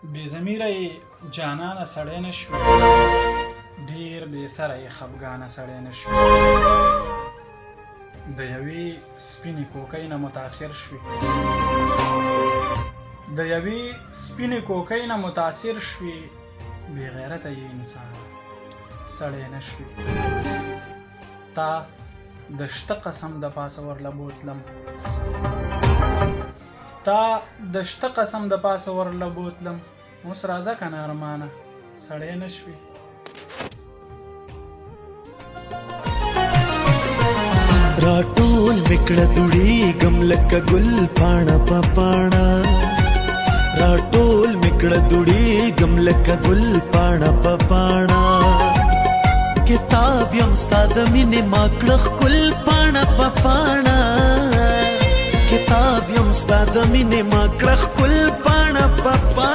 بې ضمیره یې جانانه سړی نه شوې، ډېر بې سره یې خفګانه سړی نه شوې، د یوې سپینې کوکۍ نه متاثر شوې، د یوې سپینې کوکۍ نه متاثر شوې، بې غیرته یې انسان سړی نه شوې. تا د شته قسم د پاسه ورله بوتلم، تا د شته قسم د پاسه ورله بوتلم، اوس راځه که نه ارمانه سړی نه شوې. راټول وکړه دوړېږم لکه ګل پاڼه په پاڼه، راټول وکړه دوړېږم لکه ګل پاڼه په پاڼه، کتاب یم ستا د مینې ما کړه ښکل پاڼه په پاڼه، کتاب یم ستا د مینې ما کړه ښکل پاڼه په پاڼه.